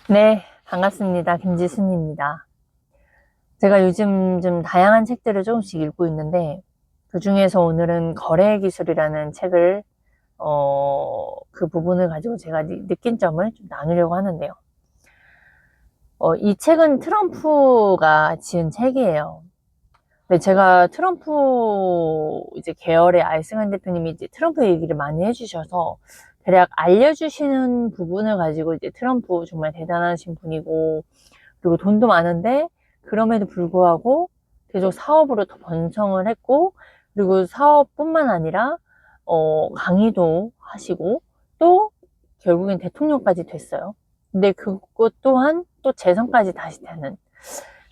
네, 반갑습니다. 김지순입니다. 제가 요즘 좀 다양한 책들을 조금씩 읽고 있는데, 그 중에서 오늘은 거래 기술이라는 책을, 그 부분을 가지고 제가 느낀 점을 좀 나누려고 하는데요. 이 책은 트럼프가 지은 책이에요. 근데 제가 트럼프 이제 계열의 아이승환 대표님이 이제 트럼프 얘기를 많이 해주셔서 대략 알려주시는 부분을 가지고 이제 트럼프 정말 대단하신 분이고, 그리고 돈도 많은데 그럼에도 불구하고 계속 사업으로 더 번성을 했고, 그리고 사업뿐만 아니라 강의도 하시고 또 결국엔 대통령까지 됐어요. 근데 그것 또한 또 재선까지 다시 되는,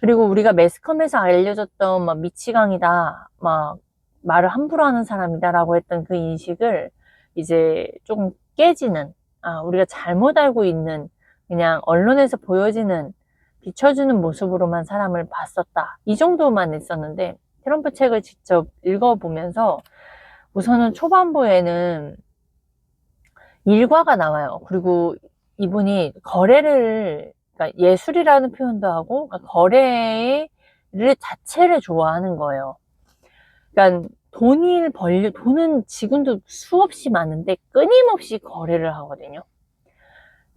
그리고 우리가 매스컴에서 알려졌던 막 미치광이다, 막 말을 함부로 하는 사람이다라고 했던 그 인식을 이제 조금 깨지는, 우리가 잘못 알고 있는, 그냥 언론에서 보여지는, 비춰주는 모습으로만 사람을 봤었다, 이 정도만 있었는데, 트럼프 책을 직접 읽어보면서 우선은 초반부에는 일과가 나와요. 그리고 이분이 거래를, 그러니까 예술이라는 표현도 하고, 그러니까 거래를 자체를 좋아하는 거예요. 그러니까 돈은 지금도 수없이 많은데 끊임없이 거래를 하거든요.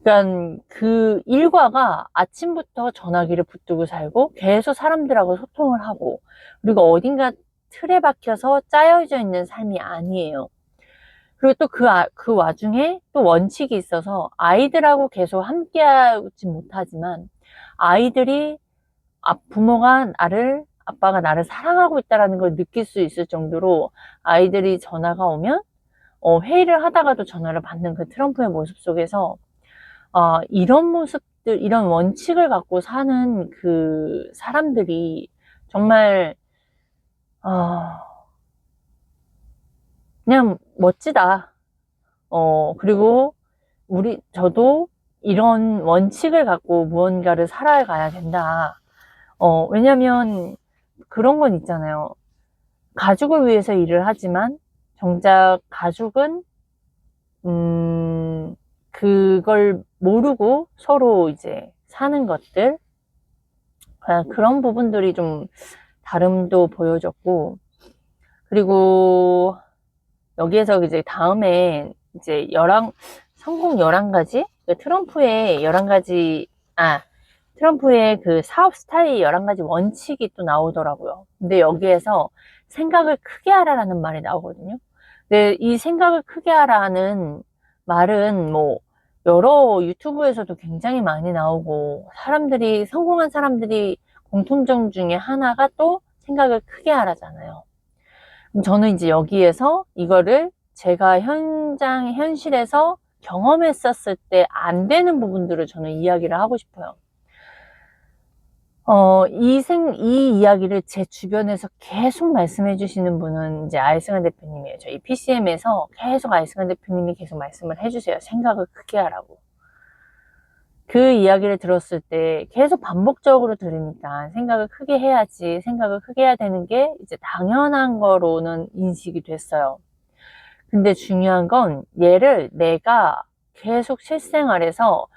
그러니까 그 일과가 아침부터 전화기를 붙들고 살고 계속 사람들하고 소통을 하고, 그리고 어딘가 틀에 박혀서 짜여져 있는 삶이 아니에요. 그리고 또 그 와중에 또 원칙이 있어서 아이들하고 계속 함께 하지 못하지만, 아이들이 아빠가 나를 사랑하고 있다는 걸 느낄 수 있을 정도로 아이들이 전화가 오면 회의를 하다가도 전화를 받는 그 트럼프의 모습 속에서, 이런 모습들, 이런 원칙을 갖고 사는 그 사람들이 정말 어, 그냥 멋지다. 그리고 저도 이런 원칙을 갖고 무언가를 살아가야 된다. 왜냐면 그런 건 있잖아요. 가족을 위해서 일을 하지만 정작 가족은 그걸 모르고 서로 이제 사는 것들, 그런 부분들이 좀 다름도 보여졌고, 그리고 여기에서 이제 다음에 이제 성공 11가지, 트럼프의 11가지, 트럼프의 그 사업 스타일 11가지 원칙이 또 나오더라고요. 근데 여기에서 생각을 크게 하라라는 말이 나오거든요. 근데 이 생각을 크게 하라는 말은 뭐 여러 유튜브에서도 굉장히 많이 나오고, 성공한 사람들이 공통점 중에 하나가 또 생각을 크게 하라잖아요. 저는 이제 여기에서 이거를 제가 현실에서 경험했었을 때 안 되는 부분들을 저는 이야기를 하고 싶어요. 이 이야기를 제 주변에서 계속 말씀해 주시는 분은 이제 아이승환 대표님이에요. 저희 PCM에서 계속 아이승환 대표님이 계속 말씀을 해주세요. 생각을 크게 하라고. 그 이야기를 들었을 때 계속 반복적으로 들으니까 생각을 크게 해야지, 생각을 크게 해야 되는 게 이제 당연한 거로는 인식이 됐어요. 근데 중요한 건 얘를 내가 계속 실생활에서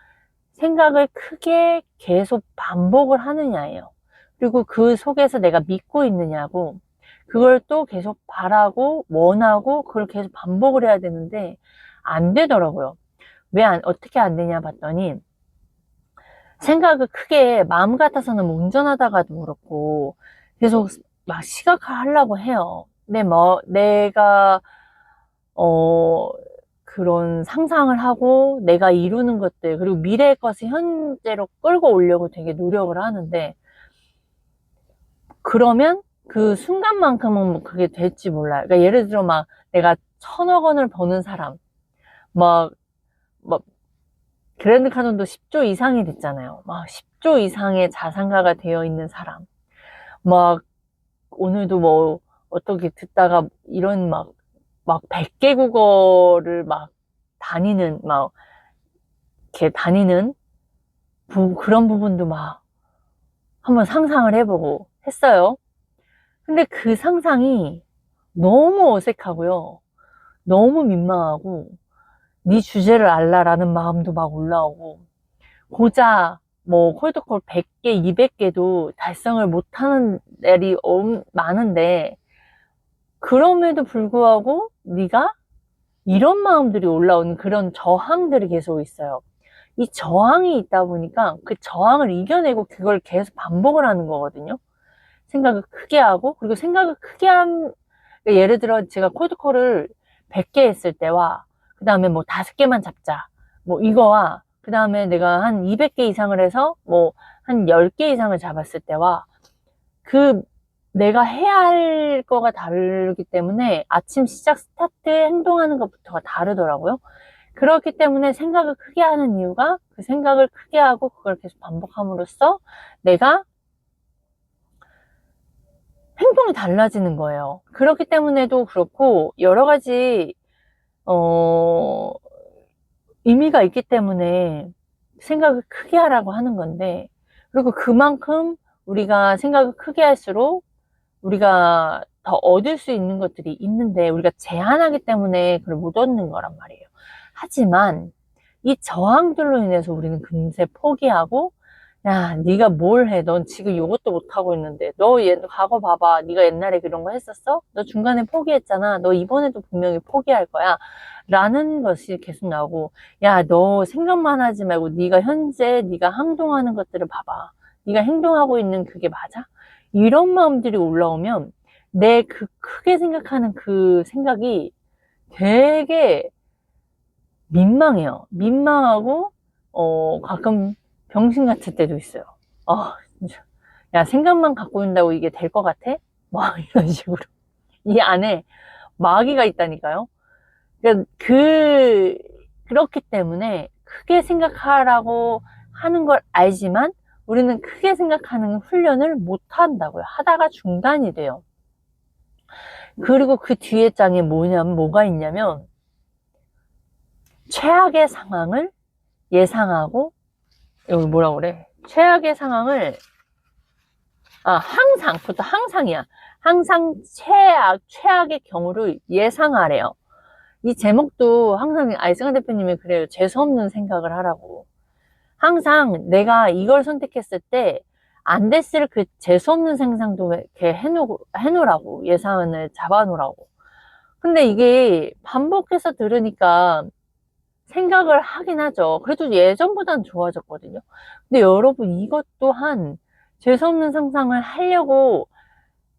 생각을 크게 계속 반복을 하느냐예요. 그리고 그 속에서 내가 믿고 있느냐고, 그걸 또 계속 바라고 원하고 그걸 계속 반복을 해야 되는데 안 되더라고요. 어떻게 안 되냐 봤더니, 생각을 크게 마음 같아서는 운전하다가도 그렇고 계속 막 시각화하려고 해요. 내가 그런 상상을 하고 내가 이루는 것들, 그리고 미래의 것을 현재로 끌고 오려고 되게 노력을 하는데, 그러면 그 순간만큼은 뭐 그게 될지 몰라요. 그러니까 예를 들어 막 내가 1,000억 원을 버는 사람, 막, 막 그랜드 카돈도 10조 이상이 됐잖아요. 막 10조 이상의 자산가가 되어 있는 사람, 막 오늘도 뭐 어떻게 듣다가 이런 막 100개 국어를 막 이렇게 다니는 그런 부분도 막 한번 상상을 해보고 했어요. 근데 그 상상이 너무 어색하고요. 너무 민망하고, 네 주제를 알라라는 마음도 막 올라오고, 고작 뭐 콜드콜 100개, 200개도 달성을 못하는 날이 많은데, 그럼에도 불구하고 네가 이런 마음들이 올라오는 그런 저항들이 계속 있어요. 이 저항이 있다 보니까 그 저항을 이겨내고 그걸 계속 반복을 하는 거거든요. 생각을 크게 하고, 그리고 생각을 크게 그러니까 예를 들어 제가 콜드콜을 100개 했을 때와, 그 다음에 뭐 5개만 잡자, 뭐 이거와, 그 다음에 내가 한 200개 이상을 해서 뭐 한 10개 이상을 잡았을 때와, 그 내가 해야 할 거가 다르기 때문에 아침 시작 스타트 행동하는 것부터가 다르더라고요. 그렇기 때문에 생각을 크게 하는 이유가, 그 생각을 크게 하고 그걸 계속 반복함으로써 내가 행동이 달라지는 거예요. 그렇기 때문에도 그렇고, 여러 가지 의미가 있기 때문에 생각을 크게 하라고 하는 건데, 그리고 그만큼 우리가 생각을 크게 할수록 우리가 더 얻을 수 있는 것들이 있는데, 우리가 제한하기 때문에 그걸 못 얻는 거란 말이에요. 하지만 이 저항들로 인해서 우리는 금세 포기하고, 야, 네가 뭘 해? 넌 지금 이것도 못하고 있는데. 너 과거 봐봐. 네가 옛날에 그런 거 했었어? 너 중간에 포기했잖아. 너 이번에도 분명히 포기할 거야. 라는 것이 계속 나오고, 야, 너 생각만 하지 말고 네가 현재 네가 행동하는 것들을 봐봐. 네가 행동하고 있는 그게 맞아? 이런 마음들이 올라오면 내 그 크게 생각하는 그 생각이 되게 민망해요. 민망하고, 가끔 병신 같을 때도 있어요. 진짜. 야, 생각만 갖고 있다고 이게 될 것 같아? 막 이런 식으로. 이 안에 마귀가 있다니까요. 그러니까 그렇기 때문에 크게 생각하라고 하는 걸 알지만 우리는 크게 생각하는 훈련을 못 한다고요. 하다가 중단이 돼요. 그리고 그 뒤에 장에 뭐가 있냐면, 최악의 상황을 예상하고, 여기 뭐라 그래? 최악의 상황을, 항상, 그것도 항상이야. 항상 최악의 경우를 예상하래요. 이 제목도 항상 아이승환 대표님이 그래요. 재수없는 생각을 하라고. 항상 내가 이걸 선택했을 때 안 됐을 그 재수없는 상상도 이렇게 해놓으라고. 예상을 잡아놓으라고. 근데 이게 반복해서 들으니까 생각을 하긴 하죠. 그래도 예전보단 좋아졌거든요. 근데 여러분, 이것 또한 재수없는 상상을 하려고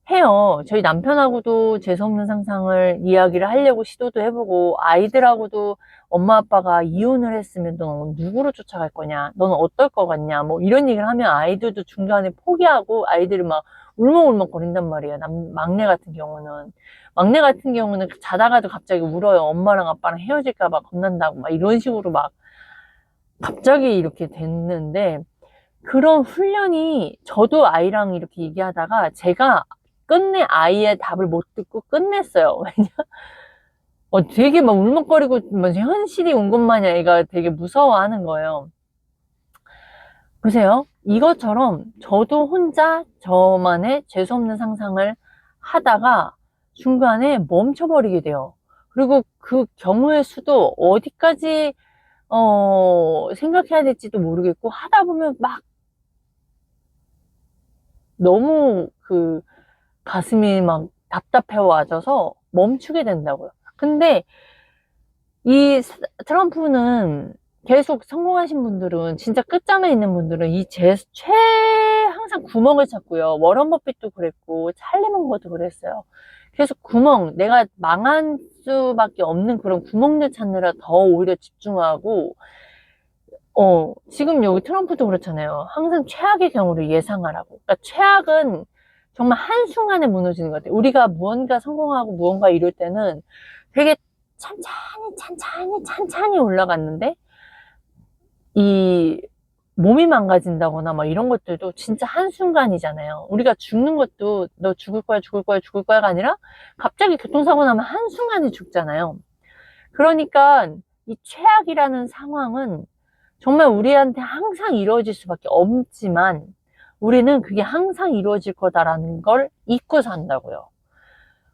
해요. 저희 남편하고도 재수없는 상상을 이야기를 하려고 시도도 해보고, 아이들하고도 엄마 아빠가 이혼을 했으면 넌 누구로 쫓아갈 거냐, 넌 어떨 것 같냐, 뭐 이런 얘기를 하면 아이들도 중간에 포기하고 아이들이 막 울먹울먹 거린단 말이에요. 막내 같은 경우는 자다가도 갑자기 울어요. 엄마랑 아빠랑 헤어질까 봐 겁난다고 막 이런 식으로 막 갑자기 이렇게 됐는데, 그런 훈련이, 저도 아이랑 이렇게 얘기하다가 제가 끝내 아이의 답을 못 듣고 끝냈어요. 왜냐? 되게 막 울먹거리고, 뭐 현실이 온 것 마냥 애가 되게 무서워하는 거예요. 보세요. 이것처럼 저도 혼자 저만의 재수없는 상상을 하다가 중간에 멈춰버리게 돼요. 그리고 그 경우의 수도 어디까지 생각해야 될지도 모르겠고, 하다 보면 막 너무 가슴이 막 답답해 와져서 멈추게 된다고요. 근데 이 트럼프는, 계속 성공하신 분들은, 진짜 끝점에 있는 분들은 항상 구멍을 찾고요. 워런 버핏도 그랬고, 찰리 문거도 그랬어요. 계속 내가 망한 수밖에 없는 그런 구멍을 찾느라 더 오히려 집중하고, 지금 여기 트럼프도 그렇잖아요. 항상 최악의 경우를 예상하라고. 그러니까 최악은 정말 한순간에 무너지는 것 같아요. 우리가 무언가 성공하고 무언가 이룰 때는 되게 찬찬히 올라갔는데, 이 몸이 망가진다거나 막 이런 것들도 진짜 한순간이잖아요. 우리가 죽는 것도 너 죽을 거야가 아니라 갑자기 교통사고 나면 한순간에 죽잖아요. 그러니까 이 최악이라는 상황은 정말 우리한테 항상 이루어질 수밖에 없지만, 우리는 그게 항상 이루어질 거다라는 걸 잊고 산다고요.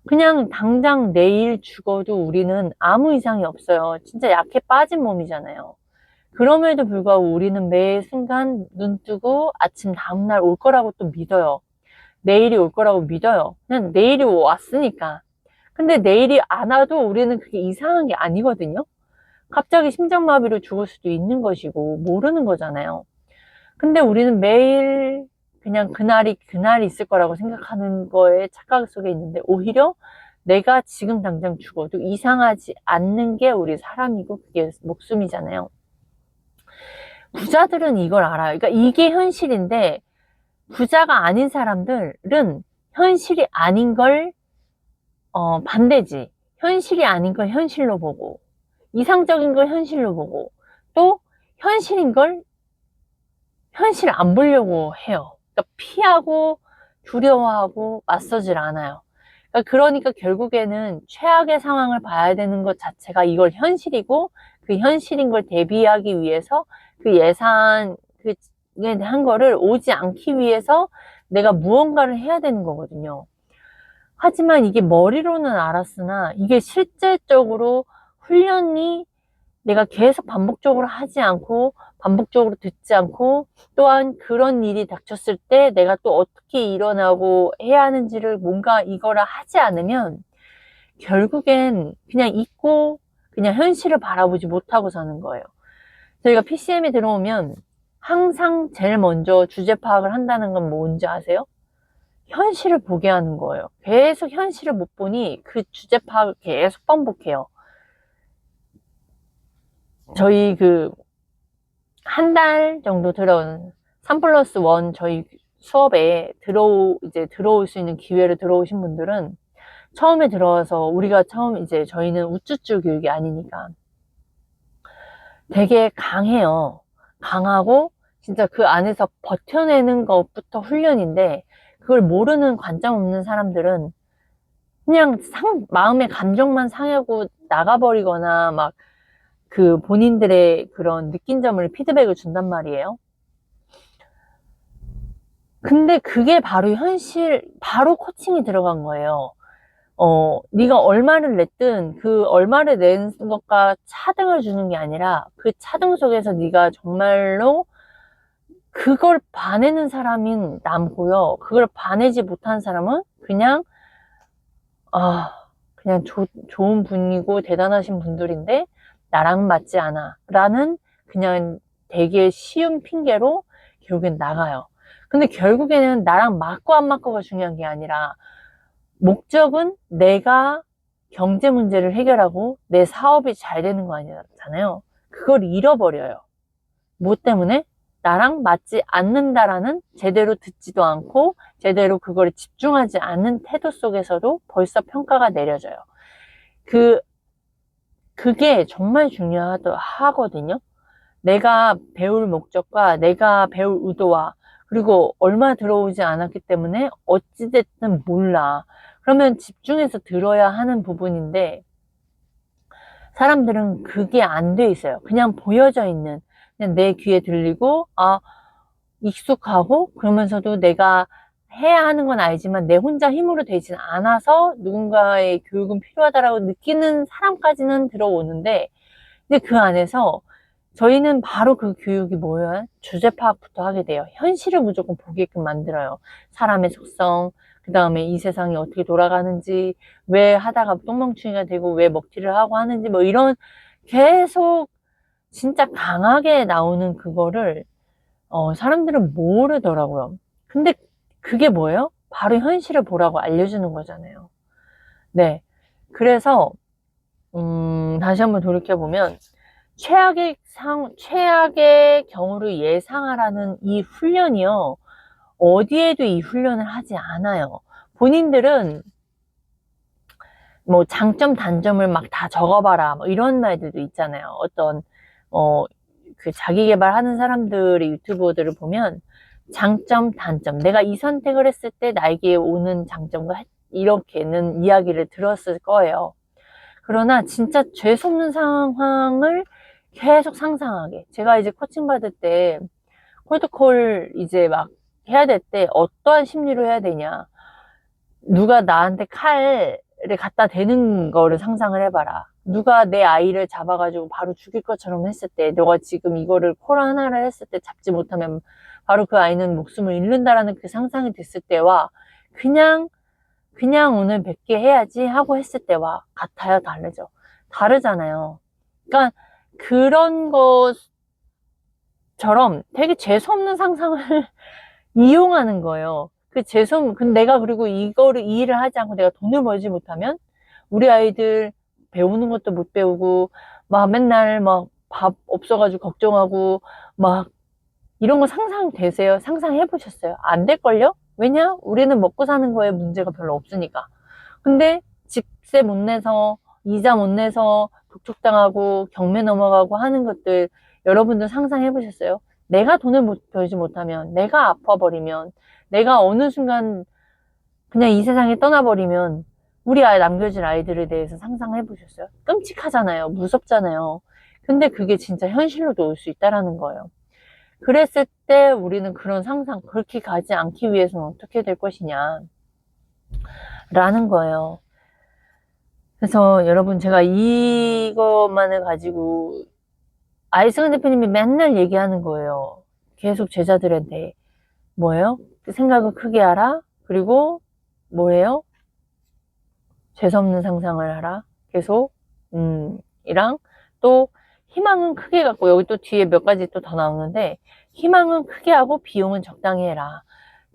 그냥 당장 내일 죽어도 우리는 아무 이상이 없어요. 진짜 약해 빠진 몸이잖아요. 그럼에도 불구하고 우리는 매 순간 눈 뜨고 아침 다음날 올 거라고 또 믿어요. 내일이 올 거라고 믿어요. 그냥 내일이 왔으니까. 근데 내일이 안 와도 우리는 그게 이상한 게 아니거든요. 갑자기 심장마비로 죽을 수도 있는 것이고 모르는 거잖아요. 근데 우리는 매일 그냥 그날이 있을 거라고 생각하는 거에 착각 속에 있는데, 오히려 내가 지금 당장 죽어도 이상하지 않는 게 우리 사람이고 그게 목숨이잖아요. 부자들은 이걸 알아요. 그러니까 이게 현실인데, 부자가 아닌 사람들은 현실이 아닌 걸 반대지. 현실이 아닌 걸 현실로 보고, 이상적인 걸 현실로 보고, 또 현실인 걸 현실 안 보려고 해요. 그러니까 피하고 두려워하고 맞서질 않아요. 그러니까 결국에는 최악의 상황을 봐야 되는 것 자체가 이걸 현실이고, 그 현실인 걸 대비하기 위해서 그 예산 그에 대한 거를 오지 않기 위해서 내가 무언가를 해야 되는 거거든요. 하지만 이게 머리로는 알았으나 이게 실질적으로 훈련이 내가 계속 반복적으로 하지 않고 반복적으로 듣지 않고, 또한 그런 일이 닥쳤을 때 내가 또 어떻게 일어나고 해야 하는지를 뭔가 이거를 하지 않으면 결국엔 그냥 잊고 그냥 현실을 바라보지 못하고 사는 거예요. 저희가 PCM에 들어오면 항상 제일 먼저 주제 파악을 한다는 건 뭔지 아세요? 현실을 보게 하는 거예요. 계속 현실을 못 보니 그 주제 파악을 계속 반복해요. 저희 한 달 정도 들어온 3+1 저희 수업에 들어올 수 있는 기회를 들어오신 분들은, 처음에 들어와서 우리가 저희는 우쭈쭈 교육이 아니니까 되게 강해요. 강하고 진짜 그 안에서 버텨내는 것부터 훈련인데, 그걸 모르는 관점 없는 사람들은 그냥 마음의 감정만 상하고 나가버리거나 막 본인들의 그런 느낀 점을 피드백을 준단 말이에요. 근데 그게 바로 바로 코칭이 들어간 거예요. 네가 얼마를 냈든 그 얼마를 낸 것과 차등을 주는 게 아니라, 그 차등 속에서 네가 정말로 그걸 봐내는 사람인 남고요. 그걸 봐내지 못한 사람은 그냥 좋은 분이고 대단하신 분들인데 나랑 맞지 않아 라는, 그냥 되게 쉬운 핑계로 결국엔 나가요. 근데 결국에는 나랑 맞고 안 맞고가 중요한 게 아니라, 목적은 내가 경제 문제를 해결하고 내 사업이 잘 되는 거 아니잖아요. 그걸 잃어버려요. 뭐 때문에? 나랑 맞지 않는다라는, 제대로 듣지도 않고 제대로 그거를 집중하지 않는 태도 속에서도 벌써 평가가 내려져요. 그게 정말 중요하거든요. 내가 배울 목적과 내가 배울 의도와, 그리고 얼마 들어오지 않았기 때문에 어찌됐든 몰라. 그러면 집중해서 들어야 하는 부분인데, 사람들은 그게 안 돼 있어요. 그냥 보여져 있는, 그냥 내 귀에 들리고 익숙하고, 그러면서도 내가 해야 하는 건 알지만 내 혼자 힘으로 되진 않아서 누군가의 교육은 필요하다라고 느끼는 사람까지는 들어오는데, 근데 그 안에서 저희는 바로 그 교육이 뭐예요? 주제 파악부터 하게 돼요. 현실을 무조건 보게끔 만들어요. 사람의 속성, 그 다음에 이 세상이 어떻게 돌아가는지, 왜 하다가 똥멍충이가 되고 왜 먹튀를 하고 하는지, 뭐 이런 계속 진짜 강하게 나오는 그거를 사람들은 모르더라고요. 근데 그게 뭐예요? 바로 현실을 보라고 알려주는 거잖아요. 네. 그래서 다시 한번 돌이켜보면, 최악의 경우를 예상하라는 이 훈련이요, 어디에도 이 훈련을 하지 않아요. 본인들은 뭐 장점 단점을 막 다 적어봐라 뭐 이런 말들도 있잖아요. 어떤 자기 개발하는 사람들의 유튜브들을 보면 장점 단점, 내가 이 선택을 했을 때 나에게 오는 장점과 이렇게는 이야기를 들었을 거예요. 그러나 진짜 죄송한 상황을 계속 상상하게, 제가 이제 코칭 받을 때 콜드콜 이제 막 해야 될 때 어떠한 심리로 해야 되냐, 누가 나한테 칼을 갖다 대는 거를 상상을 해봐라. 누가 내 아이를 잡아가지고 바로 죽일 것처럼 했을 때, 너가 지금 이거를 콜 하나를 했을 때 잡지 못하면 바로 그 아이는 목숨을 잃는다라는 그 상상이 됐을 때와 그냥 오늘 100개 해야지 하고 했을 때와 같아요, 다르죠? 다르잖아요. 그러니까 그런 것처럼 되게 재수없는 상상을 이용하는 거예요. 근데 내가 그리고 이 일을 하지 않고 내가 돈을 벌지 못하면 우리 아이들 배우는 것도 못 배우고 막 맨날 막 밥 없어가지고 걱정하고 막 이런 거 상상되세요? 상상해 보셨어요? 안 될걸요? 왜냐? 우리는 먹고 사는 거에 문제가 별로 없으니까. 근데 집세 못 내서 이자 못 내서 독촉당하고 경매 넘어가고 하는 것들 여러분들 상상해 보셨어요? 내가 돈을 벌지 못하면, 내가 아파버리면, 내가 어느 순간 그냥 이 세상에 떠나버리면 우리 아이 남겨진 아이들에 대해서 상상해 보셨어요? 끔찍하잖아요. 무섭잖아요. 근데 그게 진짜 현실로도 올 수 있다라는 거예요. 그랬을 때 우리는 그런 상상, 그렇게 가지 않기 위해서는 어떻게 될 것이냐 라는 거예요. 그래서 여러분, 제가 이것만을 가지고 아이승환 대표님이 맨날 얘기하는 거예요. 계속 제자들한테. 뭐예요? 생각을 크게 하라. 그리고 뭐예요? 재수없는 상상을 하라. 계속 이랑 또 희망은 크게 갖고, 여기 또 뒤에 몇 가지 또 더 나오는데, 희망은 크게 하고 비용은 적당히 해라.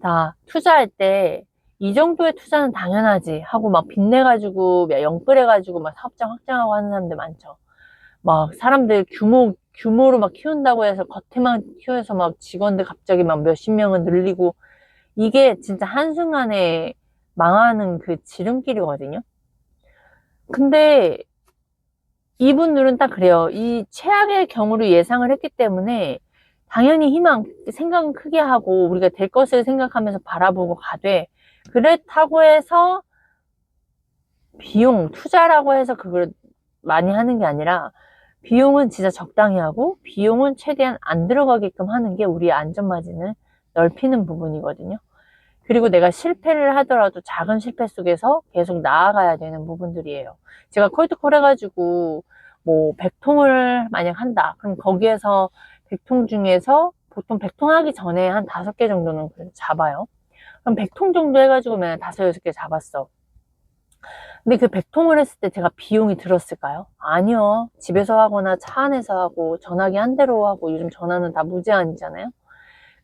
다 투자할 때 이 정도의 투자는 당연하지 하고 막 빚내가지고 영끌해가지고 막 사업장 확장하고 하는 사람들 많죠. 막 사람들 규모로 막 키운다고 해서 겉에만 키워서 막 직원들 갑자기 막 몇십 명은 늘리고, 이게 진짜 한순간에 망하는 그 지름길이거든요. 근데 이분들은 딱 그래요. 이 최악의 경우를 예상을 했기 때문에 당연히 생각은 크게 하고 우리가 될 것을 생각하면서 바라보고 가되, 그렇다고 해서 투자라고 해서 그걸 많이 하는 게 아니라 비용은 진짜 적당히 하고 비용은 최대한 안 들어가게끔 하는 게 우리의 안전마진을 넓히는 부분이거든요. 그리고 내가 실패를 하더라도 작은 실패 속에서 계속 나아가야 되는 부분들이에요. 제가 콜드콜 해가지고 뭐 100통을 만약 한다. 그럼 거기에서 100통 중에서 보통 100통 하기 전에 한 5개 정도는 잡아요. 그럼 100통 정도 해가지고 맨날 5, 6개 잡았어. 근데 그 100통을 했을 때 제가 비용이 들었을까요? 아니요. 집에서 하거나 차 안에서 하고 전화기 한 대로 하고, 요즘 전화는 다 무제한이잖아요.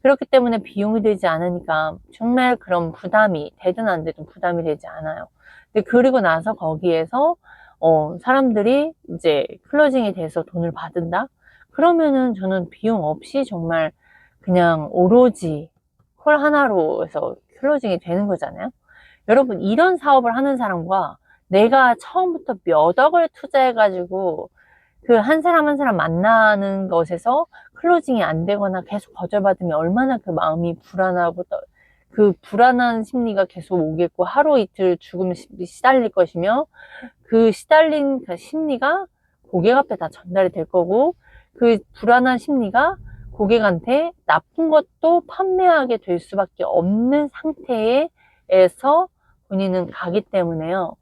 그렇기 때문에 비용이 되지 않으니까 정말 그런 부담이 되든 안 되든 부담이 되지 않아요. 근데 그리고 나서 거기에서 사람들이 이제 클로징이 돼서 돈을 받은다? 그러면은 저는 비용 없이 정말 그냥 오로지 콜 하나로 해서 클로징이 되는 거잖아요. 여러분, 이런 사업을 하는 사람과 내가 처음부터 몇 억을 투자해가지고 그 한 사람 한 사람 만나는 것에서 클로징이 안 되거나 계속 거절받으면 얼마나 그 마음이 불안하고, 그 불안한 심리가 계속 오겠고, 하루 이틀 죽음에 시달릴 것이며, 그 시달린 그 심리가 고객 앞에 다 전달이 될 거고, 그 불안한 심리가 고객한테 나쁜 것도 판매하게 될 수밖에 없는 상태에서 본인은 가기 때문에요.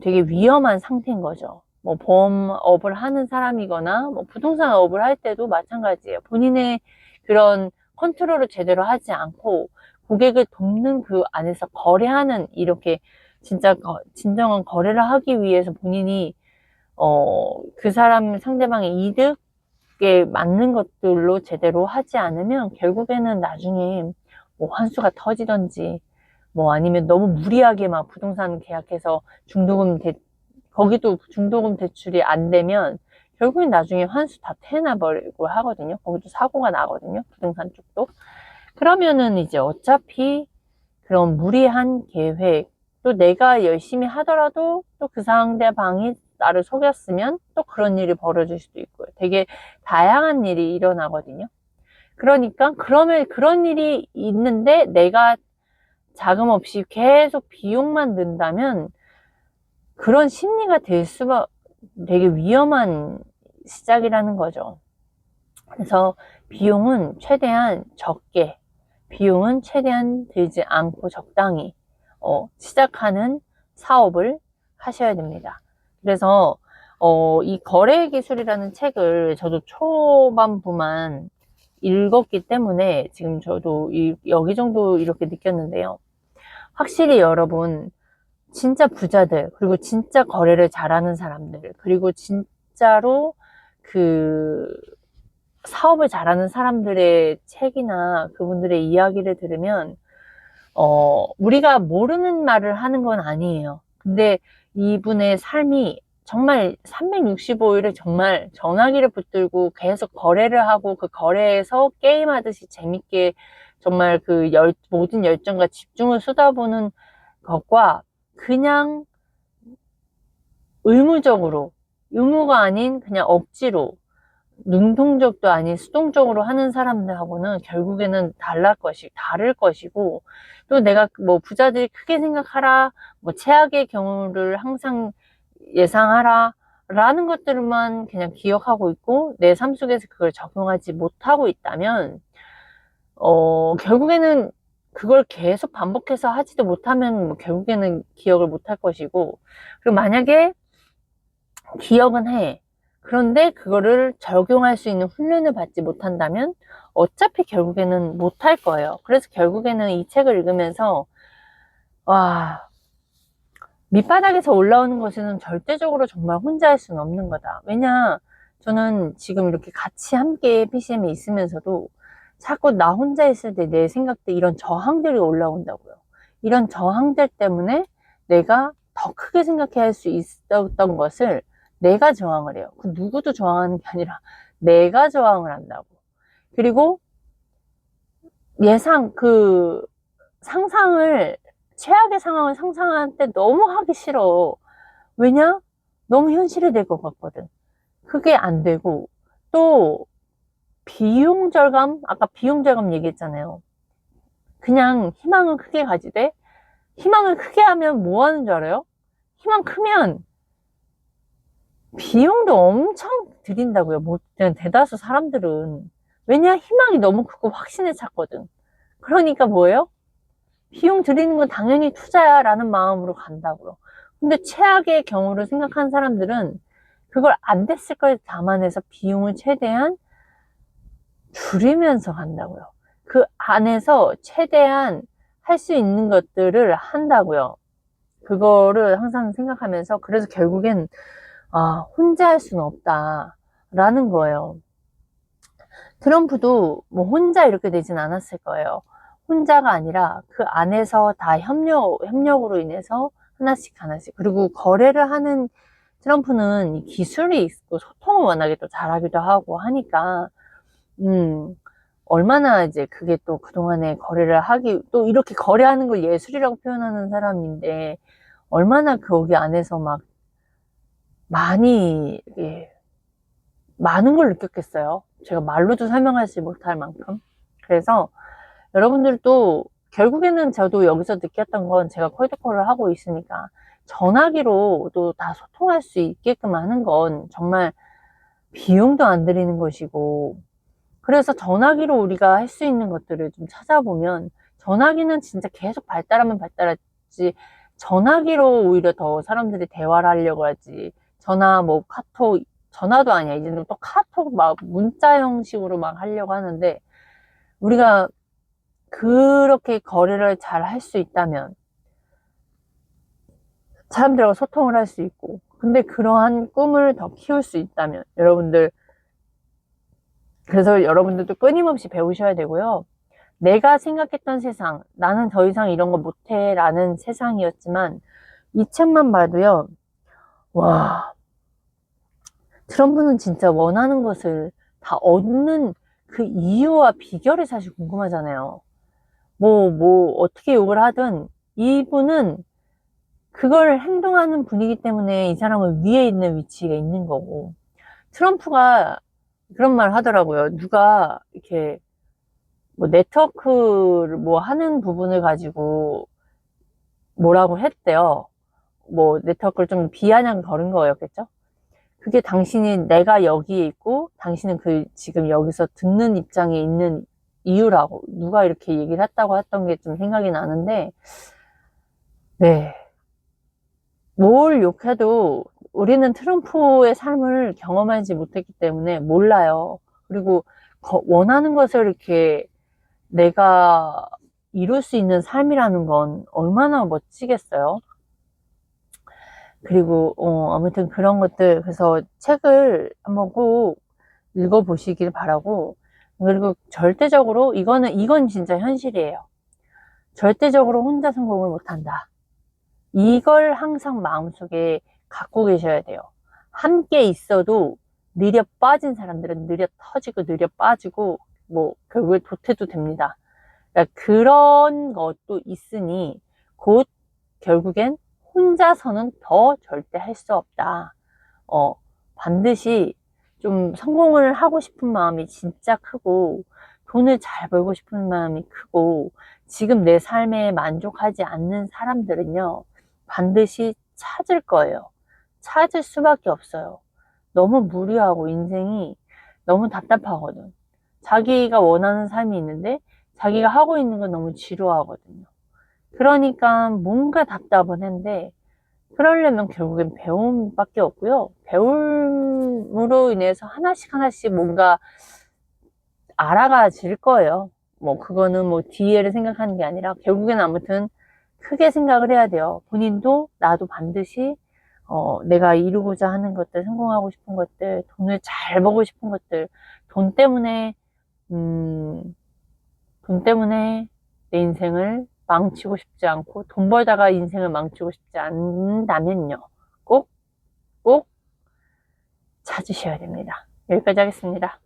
되게 위험한 상태인 거죠. 뭐 보험업을 하는 사람이거나 뭐 부동산업을 할 때도 마찬가지예요. 본인의 그런 컨트롤을 제대로 하지 않고 고객을 돕는 그 안에서 거래하는, 이렇게 진짜 진정한 거래를 하기 위해서 본인이 그 사람 상대방의 이득에 맞는 것들로 제대로 하지 않으면 결국에는 나중에 뭐 환수가 터지던지, 뭐 아니면 너무 무리하게 막 부동산 계약해서 거기도 중도금 대출이 안 되면 결국엔 나중에 환수 다 태워버리고 하거든요. 거기도 사고가 나거든요. 부동산 쪽도. 그러면은 이제 어차피 그런 무리한 계획, 또 내가 열심히 하더라도 또 그 상대방이 나를 속였으면 또 그런 일이 벌어질 수도 있고요. 되게 다양한 일이 일어나거든요. 그러니까 그러면 그런 일이 있는데 내가 자금 없이 계속 비용만 든다면 그런 심리가 되게 위험한 시작이라는 거죠. 그래서 비용은 최대한 적게, 비용은 최대한 들지 않고 적당히 시작하는 사업을 하셔야 됩니다. 그래서 이 거래 기술이라는 책을 저도 초반부만 읽었기 때문에 지금 저도 여기 정도 이렇게 느꼈는데요. 확실히 여러분, 진짜 부자들, 그리고 진짜 거래를 잘하는 사람들, 그리고 진짜로 그 사업을 잘하는 사람들의 책이나 그분들의 이야기를 들으면 우리가 모르는 말을 하는 건 아니에요. 근데 이분의 삶이 정말 365일을 정말 전화기를 붙들고 계속 거래를 하고 그 거래에서 게임하듯이 재밌게 정말 그 모든 열정과 집중을 쏟아부는 것과 그냥 의무가 아닌 그냥 억지로 능동적도 아닌 수동적으로 하는 사람들하고는 결국에는 다를 것이고, 또 내가 뭐 부자들이 크게 생각하라, 뭐 최악의 경우를 항상 예상하라, 라는 것들만 그냥 기억하고 있고, 내 삶 속에서 그걸 적용하지 못하고 있다면, 결국에는 그걸 계속 반복해서 하지도 못하면 뭐 결국에는 기억을 못할 것이고, 그리고 만약에 기억은 해. 그런데 그거를 적용할 수 있는 훈련을 받지 못한다면 어차피 결국에는 못할 거예요. 그래서 결국에는 이 책을 읽으면서 와, 밑바닥에서 올라오는 것은 절대적으로 정말 혼자 할 수는 없는 거다. 왜냐, 저는 지금 이렇게 같이 함께 PCM에 있으면서도 자꾸 나 혼자 있을 때 내 생각때 이런 저항들이 올라온다고요. 이런 저항들 때문에 내가 더 크게 생각해야 할 수 있었던 것을 내가 저항을 해요. 그 누구도 저항하는 게 아니라 내가 저항을 한다고. 그리고 상상을, 최악의 상황을 상상할 때 너무 하기 싫어. 왜냐? 너무 현실이 될 것 같거든. 그게 안 되고, 또, 아까 비용 절감 얘기했잖아요. 그냥 희망을 크게 가지되, 희망을 크게 하면 뭐 하는 줄 알아요? 희망 크면 비용도 엄청 들인다고요. 대다수 사람들은. 왜냐? 희망이 너무 크고 확신에 찼거든. 그러니까 뭐예요? 비용 들이는 건 당연히 투자야 라는 마음으로 간다고요. 근데 최악의 경우를 생각한 사람들은 그걸 안 됐을 걸 감안해서 비용을 최대한 줄이면서 간다고요. 그 안에서 최대한 할 수 있는 것들을 한다고요. 그거를 항상 생각하면서, 그래서 결국엔 혼자 할 수는 없다라는 거예요. 트럼프도 뭐 혼자 이렇게 되진 않았을 거예요. 혼자가 아니라 그 안에서 다 협력으로 인해서 하나씩. 그리고 거래를 하는 트럼프는 기술이 있고 소통을 워낙에 또 잘하기도 하고 하니까, 얼마나 이제 그게 또 그동안에 또 이렇게 거래하는 걸 예술이라고 표현하는 사람인데, 얼마나 거기 안에서 막 많은 걸 느꼈겠어요. 제가 말로도 설명하지 못할 만큼. 그래서 여러분들도 결국에는 저도 여기서 느꼈던 건, 제가 콜드콜을 하고 있으니까 전화기로도 다 소통할 수 있게끔 하는 건 정말 비용도 안 들이는 것이고, 그래서 전화기로 우리가 할 수 있는 것들을 좀 찾아보면, 전화기는 진짜 계속 발달하면 발달하지, 전화기로 오히려 더 사람들이 대화를 하려고 하지, 전화도 아니야. 이제는 또 카톡 막 문자 형식으로 막 하려고 하는데, 우리가 그렇게 거래를 잘 할 수 있다면 사람들하고 소통을 할 수 있고, 근데 그러한 꿈을 더 키울 수 있다면 그래서 여러분들도 끊임없이 배우셔야 되고요. 내가 생각했던 세상, 나는 더 이상 이런 거 못해 라는 세상이었지만, 이 책만 봐도요, 와, 트럼프는 진짜 원하는 것을 다 얻는 그 이유와 비결이 사실 궁금하잖아요. 어떻게 욕을 하든 이분은 그걸 행동하는 분이기 때문에 이 사람은 위에 있는 위치에 있는 거고, 트럼프가 그런 말 하더라고요. 누가 이렇게 네트워크를 하는 부분을 가지고 뭐라고 했대요. 네트워크를 좀 비아냥 거른 거였겠죠? 그게 내가 여기에 있고 당신은 지금 여기서 듣는 입장에 있는 이유라고, 누가 이렇게 얘기를 했다고 했던 게 좀 생각이 나는데, 네. 뭘 욕해도 우리는 트럼프의 삶을 경험하지 못했기 때문에 몰라요. 그리고 원하는 것을 이렇게 내가 이룰 수 있는 삶이라는 건 얼마나 멋지겠어요. 그리고 아무튼 그런 것들, 그래서 책을 한번 꼭 읽어보시길 바라고, 그리고 절대적으로 이건 진짜 현실이에요. 절대적으로 혼자 성공을 못한다. 이걸 항상 마음속에 갖고 계셔야 돼요. 함께 있어도 느려 빠진 사람들은 느려 터지고 느려 빠지고 뭐 결국에 도태도 됩니다. 그러니까 그런 것도 있으니 곧 결국엔 혼자서는 더 절대 할 수 없다. 반드시 좀 성공을 하고 싶은 마음이 진짜 크고 돈을 잘 벌고 싶은 마음이 크고 지금 내 삶에 만족하지 않는 사람들은요, 반드시 찾을 거예요. 찾을 수밖에 없어요. 너무 무료하고 인생이 너무 답답하거든. 자기가 원하는 삶이 있는데 자기가 하고 있는 건 너무 지루하거든요. 그러니까 뭔가 답답은 한데, 그러려면 결국엔 배움밖에 없고요. 배움으로 인해서 하나씩 뭔가 알아가질 거예요. 뭐 그거는 뭐 뒤에를 생각하는 게 아니라 결국엔 아무튼 크게 생각을 해야 돼요. 본인도 나도 반드시 내가 이루고자 하는 것들, 성공하고 싶은 것들, 돈을 잘 벌고 싶은 것들, 돈 때문에 음, 돈 때문에 내 인생을 망치고 싶지 않고 돈 벌다가 인생을 망치고 싶지 않다면요, 꼭 찾으셔야 됩니다. 여기까지 하겠습니다.